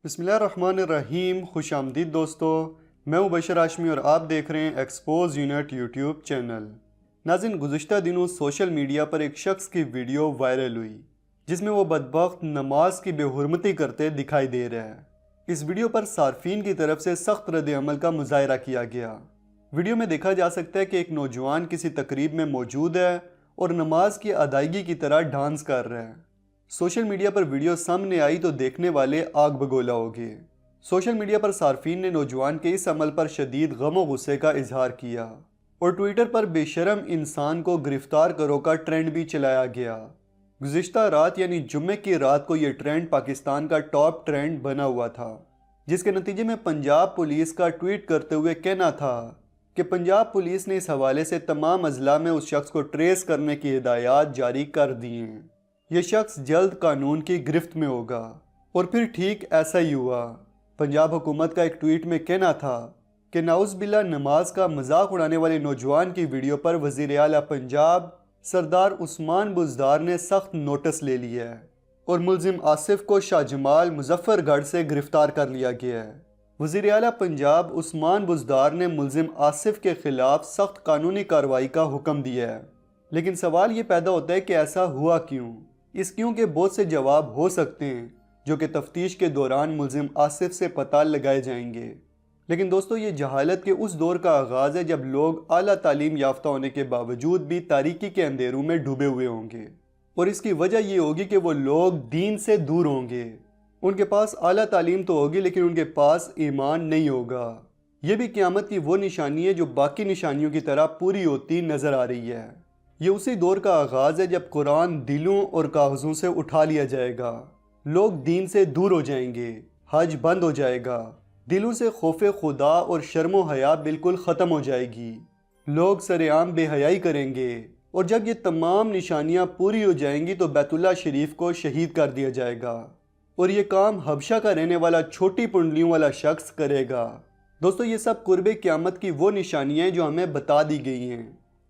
بسم اللہ الرحمن الرحیم. خوش آمدید دوستو. میں ہوں بشر ہاشمی اور آپ دیکھ رہے ہیں ایکسپوز یونٹ یوٹیوب چینل. ناظرین، گزشتہ دنوں سوشل میڈیا پر ایک شخص کی ویڈیو وائرل ہوئی جس میں وہ بدبخت نماز کی بے حرمتی کرتے دکھائی دے رہا ہے. اس ویڈیو پر صارفین کی طرف سے سخت رد عمل کا مظاہرہ کیا گیا. ویڈیو میں دیکھا جا سکتا ہے کہ ایک نوجوان کسی تقریب میں موجود ہے اور نماز کی ادائیگی کی طرح ڈانس کر رہا ہے. سوشل میڈیا پر ویڈیو سامنے آئی تو دیکھنے والے آگ بگولا ہو گئے. سوشل میڈیا پر صارفین نے نوجوان کے اس عمل پر شدید غم و غصے کا اظہار کیا اور ٹویٹر پر بے شرم انسان کو گرفتار کرو کا ٹرینڈ بھی چلایا گیا. گزشتہ رات یعنی جمعے کی رات کو یہ ٹرینڈ پاکستان کا ٹاپ ٹرینڈ بنا ہوا تھا، جس کے نتیجے میں پنجاب پولیس کا ٹویٹ کرتے ہوئے کہنا تھا کہ پنجاب پولیس نے اس حوالے سے تمام اضلاع میں اس شخص کو ٹریس کرنے کی ہدایات جاری کر دی ہیں. یہ شخص جلد قانون کی گرفت میں ہوگا. اور پھر ٹھیک ایسا ہی ہوا. پنجاب حکومت کا ایک ٹویٹ میں کہنا تھا کہ نعوذ باللہ نماز کا مذاق اڑانے والے نوجوان کی ویڈیو پر وزیر اعلیٰ پنجاب سردار عثمان بزدار نے سخت نوٹس لے لیا ہے اور ملزم آصف کو شاہ جمال مظفر گڑھ سے گرفتار کر لیا گیا ہے. وزیر اعلیٰ پنجاب عثمان بزدار نے ملزم آصف کے خلاف سخت قانونی کارروائی کا حکم دیا ہے. لیکن سوال یہ پیدا ہوتا ہے کہ ایسا ہوا کیوں؟ اس کیوں کے بہت سے جواب ہو سکتے ہیں جو کہ تفتیش کے دوران ملزم آصف سے پتہ لگائے جائیں گے. لیکن دوستو، یہ جہالت کے اس دور کا آغاز ہے جب لوگ اعلیٰ تعلیم یافتہ ہونے کے باوجود بھی تاریکی کے اندھیروں میں ڈوبے ہوئے ہوں گے، اور اس کی وجہ یہ ہوگی کہ وہ لوگ دین سے دور ہوں گے. ان کے پاس اعلیٰ تعلیم تو ہوگی لیکن ان کے پاس ایمان نہیں ہوگا. یہ بھی قیامت کی وہ نشانی ہے جو باقی نشانیوں کی طرح پوری ہوتی نظر آ رہی ہے. یہ اسی دور کا آغاز ہے جب قرآن دلوں اور کاغذوں سے اٹھا لیا جائے گا. لوگ دین سے دور ہو جائیں گے، حج بند ہو جائے گا، دلوں سے خوف خدا اور شرم و حیا بالکل ختم ہو جائے گی. لوگ سر عام بے حیائی کریں گے، اور جب یہ تمام نشانیاں پوری ہو جائیں گی تو بیت اللہ شریف کو شہید کر دیا جائے گا، اور یہ کام حبشہ کا رہنے والا چھوٹی پنڈلیوں والا شخص کرے گا. دوستو، یہ سب قرب قیامت کی وہ نشانیاں ہیں جو ہمیں بتا دی گئی ہیں،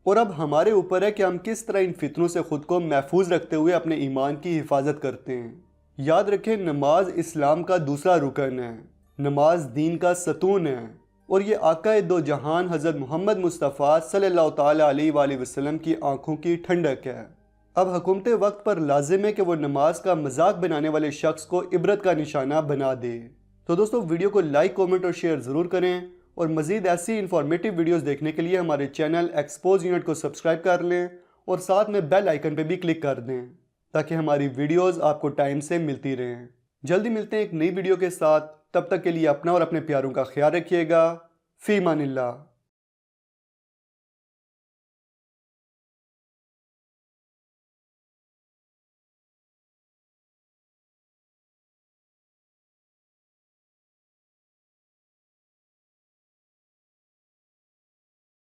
اور اب ہمارے اوپر ہے کہ ہم کس طرح ان فتنوں سے خود کو محفوظ رکھتے ہوئے اپنے ایمان کی حفاظت کرتے ہیں. یاد رکھیں، نماز اسلام کا دوسرا رکن ہے، نماز دین کا ستون ہے، اور یہ آقا دو جہان حضرت محمد مصطفیٰ صلی اللہ تعالیٰ علیہ وآلہ وسلم کی آنکھوں کی ٹھنڈک ہے. اب حکومت وقت پر لازم ہے کہ وہ نماز کا مذاق بنانے والے شخص کو عبرت کا نشانہ بنا دے. تو دوستو، ویڈیو کو لائک، کومنٹ اور شیئر ضرور کریں، اور مزید ایسی انفارمیٹیو ویڈیوز دیکھنے کے لیے ہمارے چینل ایکسپوز یونٹ کو سبسکرائب کر لیں اور ساتھ میں بیل آئیکن پہ بھی کلک کر دیں تاکہ ہماری ویڈیوز آپ کو ٹائم سے ملتی رہیں. جلدی ملتے ہیں ایک نئی ویڈیو کے ساتھ. تب تک کے لیے اپنا اور اپنے پیاروں کا خیال رکھیے گا. فی امان اللہ.